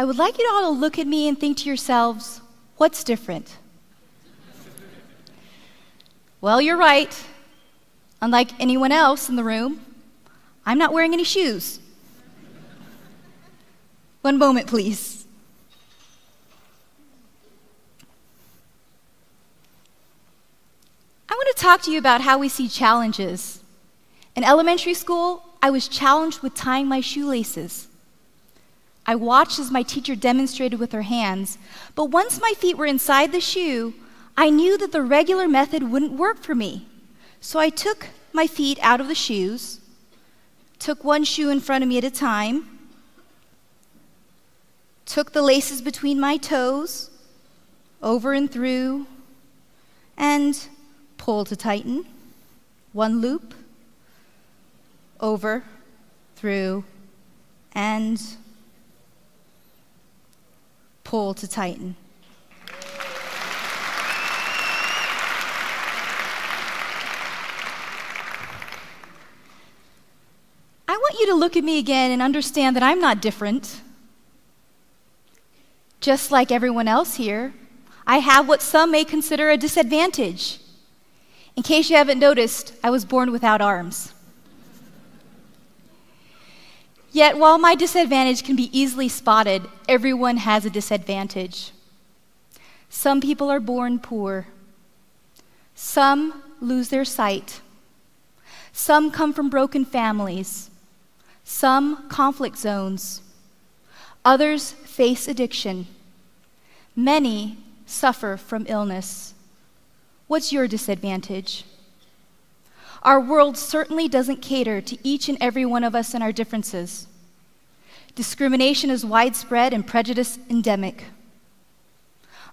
I would like you all to look at me and think to yourselves, what's different? Well, you're right. Unlike anyone else in the room, I'm not wearing any shoes. One moment, please. I want to talk to you about how we see challenges. In elementary school, I was challenged with tying my shoelaces. I watched as my teacher demonstrated with her hands, but once my feet were inside the shoe, I knew that the regular method wouldn't work for me. So I took my feet out of the shoes, took one shoe in front of me at a time, took the laces between my toes, over and through, and pull to tighten. One loop, over, through, and pull to tighten. I want you to look at me again and understand that I'm not different. Just like everyone else here, I have what some may consider a disadvantage. In case you haven't noticed, I was born without arms. Yet, while my disadvantage can be easily spotted, everyone has a disadvantage. Some people are born poor. Some lose their sight. Some come from broken families. Some conflict zones. Others face addiction. Many suffer from illness. What's your disadvantage? Our world certainly doesn't cater to each and every one of us and our differences. Discrimination is widespread and prejudice endemic.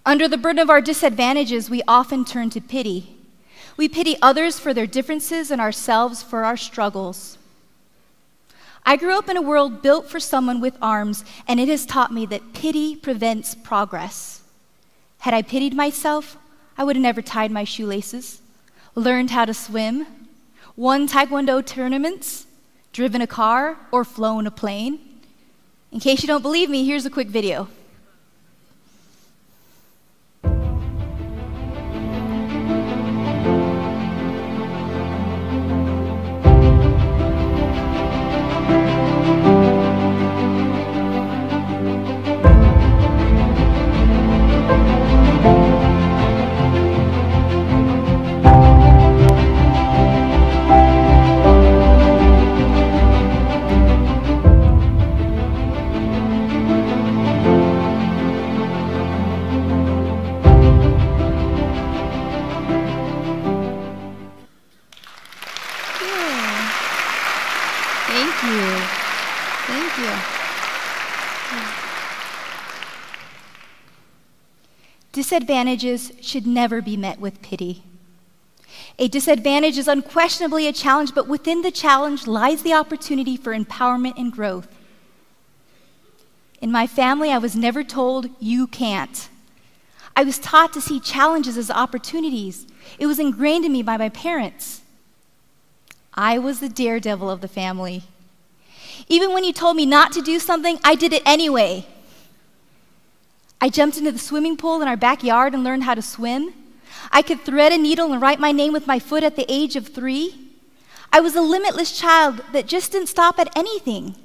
Under the burden of our disadvantages, we often turn to pity. We pity others for their differences and ourselves for our struggles. I grew up in a world built for someone with arms, and it has taught me that pity prevents progress. Had I pitied myself, I would have never tied my shoelaces, learned how to swim, won Taekwondo tournaments, driven a car, or flown a plane. In case you don't believe me, here's a quick video. Thank you. Disadvantages should never be met with pity. A disadvantage is unquestionably a challenge, but within the challenge lies the opportunity for empowerment and growth. In my family, I was never told, "You can't." I was taught to see challenges as opportunities. It was ingrained in me by my parents. I was the daredevil of the family. Even when you told me not to do something, I did it anyway. I jumped into the swimming pool in our backyard and learned how to swim. I could thread a needle and write my name with my foot at the age of 3. I was a limitless child that just didn't stop at anything.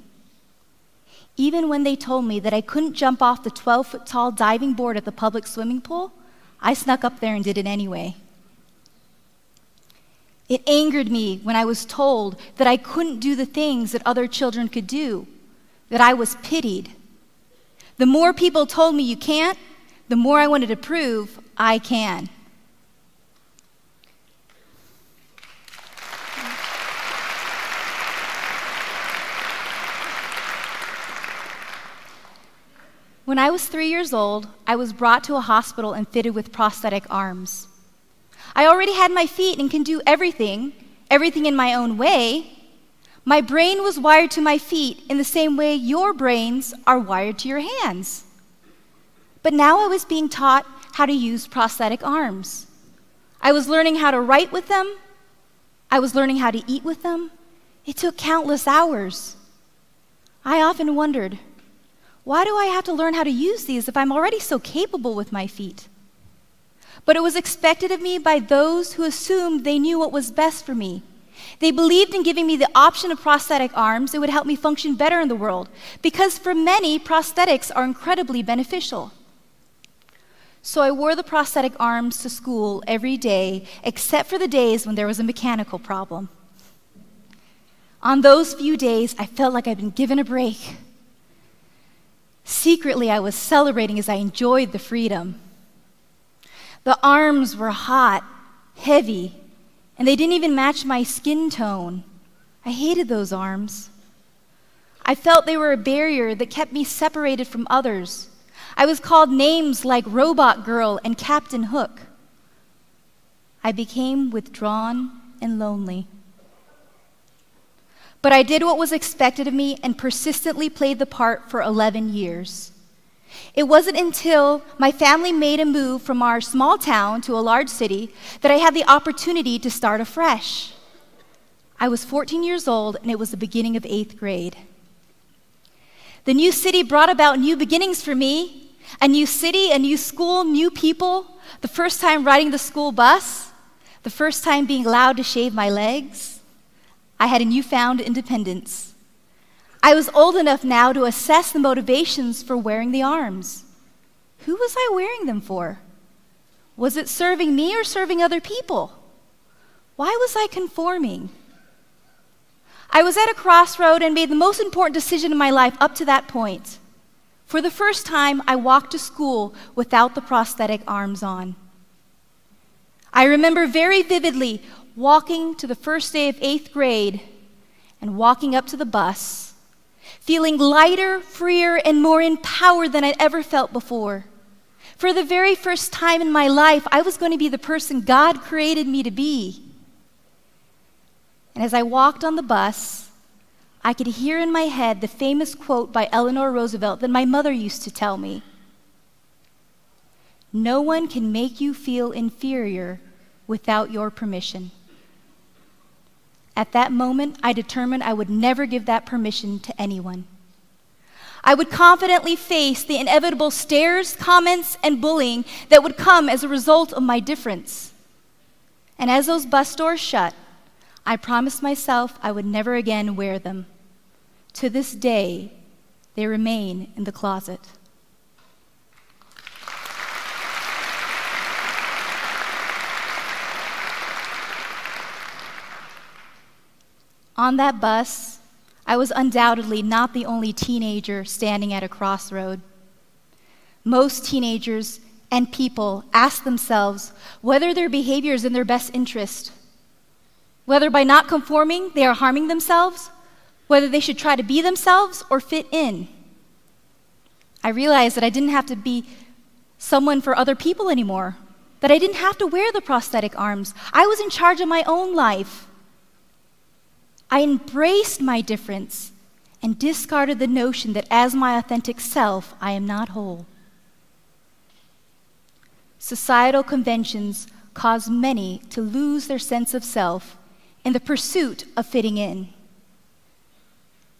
Even when they told me that I couldn't jump off the 12-foot-tall diving board at the public swimming pool, I snuck up there and did it anyway. It angered me when I was told that I couldn't do the things that other children could do, that I was pitied. The more people told me you can't, the more I wanted to prove I can. When I was 3 years old, I was brought to a hospital and fitted with prosthetic arms. I already had my feet and can do everything in my own way. My brain was wired to my feet in the same way your brains are wired to your hands. But now I was being taught how to use prosthetic arms. I was learning how to write with them. I was learning how to eat with them. It took countless hours. I often wondered, Why do I have to learn how to use these if I'm already so capable with my feet? But it was expected of me by those who assumed they knew what was best for me. They believed in giving me the option of prosthetic arms. It would help me function better in the world, because for many, prosthetics are incredibly beneficial. So I wore the prosthetic arms to school every day, except for the days when there was a mechanical problem. On those few days, I felt like I'd been given a break. Secretly, I was celebrating as I enjoyed the freedom. The arms were hot, heavy, and they didn't even match my skin tone. I hated those arms. I felt they were a barrier that kept me separated from others. I was called names like Robot Girl and Captain Hook. I became withdrawn and lonely. But I did what was expected of me and persistently played the part for 11 years. It wasn't until my family made a move from our small town to a large city that I had the opportunity to start afresh. I was 14 years old, and it was the beginning of 8th grade. The new city brought about new beginnings for me. A new city, a new school, new people, the first time riding the school bus, the first time being allowed to shave my legs. I had a newfound independence. I was old enough now to assess the motivations for wearing the arms. Who was I wearing them for? Was it serving me or serving other people? Why was I conforming? I was at a crossroad and made the most important decision in my life up to that point. For the first time, I walked to school without the prosthetic arms on. I remember very vividly walking to the first day of 8th grade and walking up to the bus, feeling lighter, freer, and more empowered than I'd ever felt before. For the very first time in my life, I was going to be the person God created me to be. And as I walked on the bus, I could hear in my head the famous quote by Eleanor Roosevelt that my mother used to tell me. No one can make you feel inferior without your permission. At that moment, I determined I would never give that permission to anyone. I would confidently face the inevitable stares, comments, and bullying that would come as a result of my difference. And as those bus doors shut, I promised myself I would never again wear them. To this day, they remain in the closet. On that bus, I was undoubtedly not the only teenager standing at a crossroad. Most teenagers and people ask themselves whether their behavior is in their best interest, whether by not conforming they are harming themselves, whether they should try to be themselves or fit in. I realized that I didn't have to be someone for other people anymore, that I didn't have to wear the prosthetic arms. I was in charge of my own life. I embraced my difference and discarded the notion that as my authentic self, I am not whole. Societal conventions cause many to lose their sense of self in the pursuit of fitting in.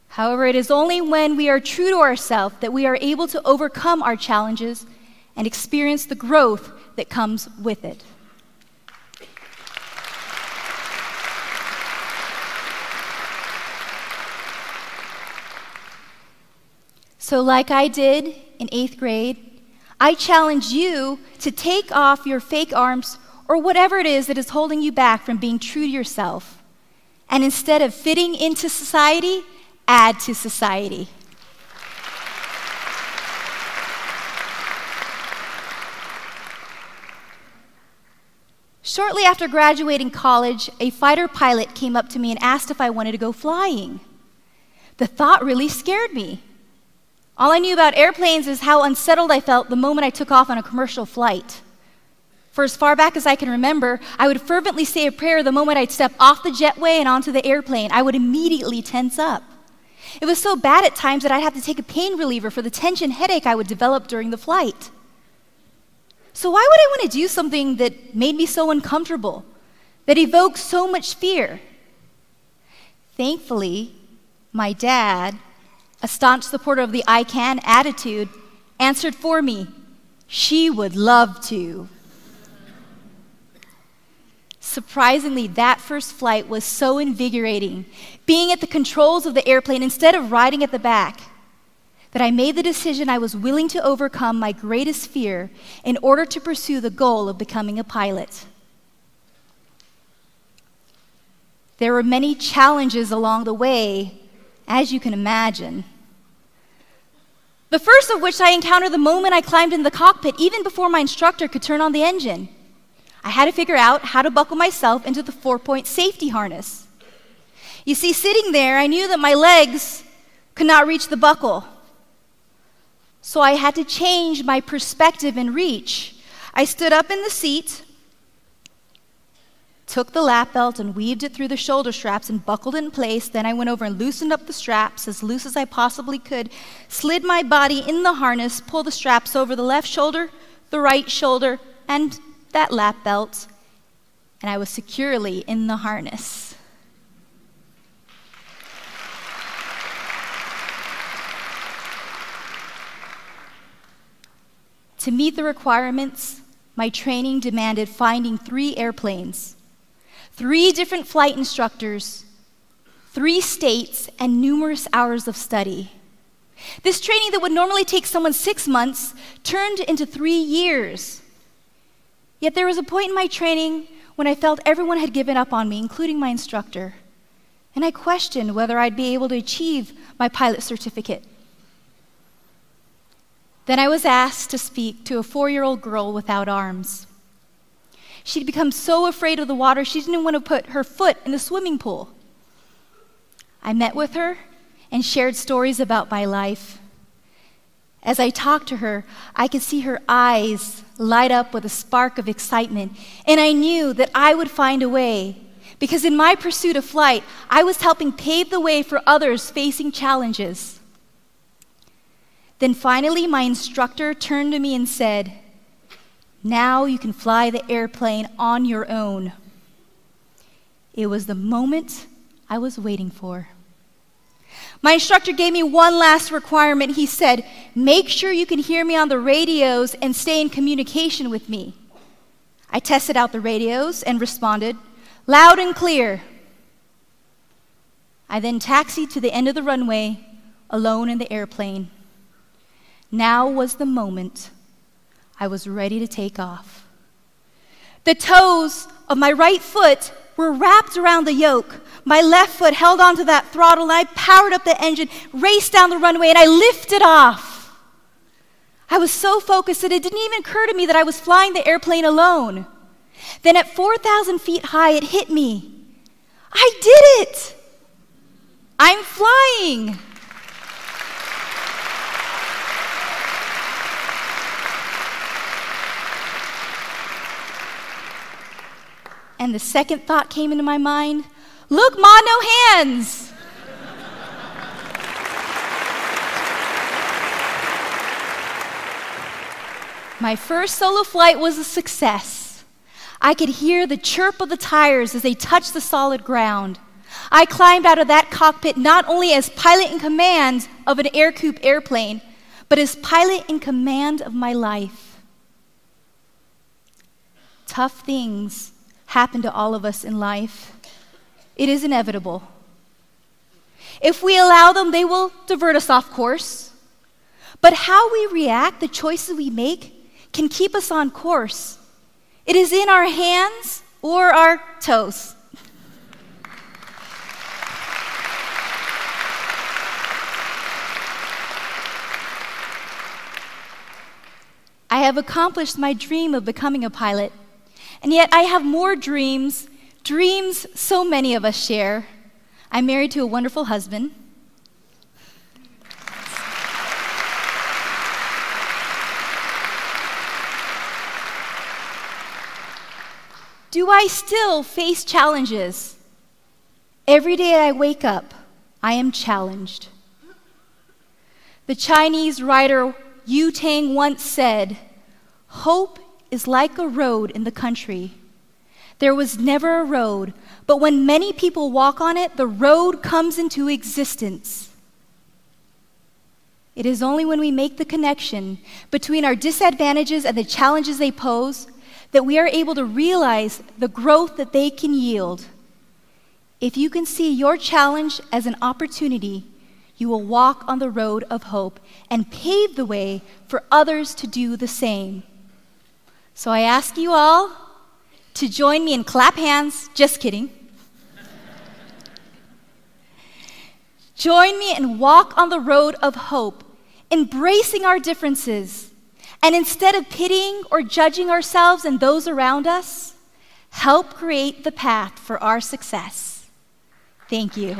However, it is only when we are true to ourselves that we are able to overcome our challenges and experience the growth that comes with it. So like I did in 8th grade, I challenge you to take off your fake arms or whatever it is that is holding you back from being true to yourself. And instead of fitting into society, add to society. Shortly after graduating college, a fighter pilot came up to me and asked if I wanted to go flying. The thought really scared me. All I knew about airplanes is how unsettled I felt the moment I took off on a commercial flight. For as far back as I can remember, I would fervently say a prayer the moment I'd step off the jetway and onto the airplane. I would immediately tense up. It was so bad at times that I'd have to take a pain reliever for the tension headache I would develop during the flight. So why would I want to do something that made me so uncomfortable, that evoked so much fear? Thankfully, my dad a staunch supporter of the I can attitude, answered for me, "She would love to." Surprisingly, that first flight was so invigorating, being at the controls of the airplane instead of riding at the back, that I made the decision I was willing to overcome my greatest fear in order to pursue the goal of becoming a pilot. There were many challenges along the way, as you can imagine. The first of which I encountered the moment I climbed into the cockpit, even before my instructor could turn on the engine. I had to figure out how to buckle myself into the 4-point safety harness. You see, sitting there, I knew that my legs could not reach the buckle. So I had to change my perspective and reach. I stood up in the seat, took the lap belt and weaved it through the shoulder straps and buckled it in place. Then I went over and loosened up the straps as loose as I possibly could, slid my body in the harness, pulled the straps over the left shoulder, the right shoulder, and that lap belt, and I was securely in the harness. To meet the requirements, my training demanded finding 3 airplanes, 3 different flight instructors, 3 states, and numerous hours of study. This training that would normally take someone 6 months turned into 3 years. Yet there was a point in my training when I felt everyone had given up on me, including my instructor, and I questioned whether I'd be able to achieve my pilot certificate. Then I was asked to speak to a 4-year-old girl without arms. She'd become so afraid of the water, she didn't want to put her foot in the swimming pool. I met with her and shared stories about my life. As I talked to her, I could see her eyes light up with a spark of excitement, and I knew that I would find a way, because in my pursuit of flight, I was helping pave the way for others facing challenges. Then finally, my instructor turned to me and said, "Now you can fly the airplane on your own." It was the moment I was waiting for. My instructor gave me one last requirement. He said, "Make sure you can hear me on the radios and stay in communication with me." I tested out the radios and responded, "Loud and clear." I then taxied to the end of the runway, alone in the airplane. Now was the moment. I was ready to take off. The toes of my right foot were wrapped around the yoke. My left foot held onto that throttle, and I powered up the engine, raced down the runway, and I lifted off. I was so focused that it didn't even occur to me that I was flying the airplane alone. Then at 4,000 feet high, it hit me. I did it! I'm flying! And the second thought came into my mind, "Look, Ma, no hands!" My first solo flight was a success. I could hear the chirp of the tires as they touched the solid ground. I climbed out of that cockpit not only as pilot in command of an air-coupe airplane, but as pilot in command of my life. Tough things happen to all of us in life. It is inevitable. If we allow them, they will divert us off course. But how we react, the choices we make, can keep us on course. It is in our hands or our toes. I have accomplished my dream of becoming a pilot, and yet I have more dreams so many of us share. I'm married to a wonderful husband. Do I still face challenges? Every day I wake up, I am challenged. The Chinese writer Yu Tang once said, "Hope is like a road in the country. There was never a road, but when many people walk on it, the road comes into existence." It is only when we make the connection between our disadvantages and the challenges they pose that we are able to realize the growth that they can yield. If you can see your challenge as an opportunity, you will walk on the road of hope and pave the way for others to do the same. So I ask you all to join me and clap hands. Just kidding. Join me and walk on the road of hope, embracing our differences, and instead of pitying or judging ourselves and those around us, help create the path for our success. Thank you.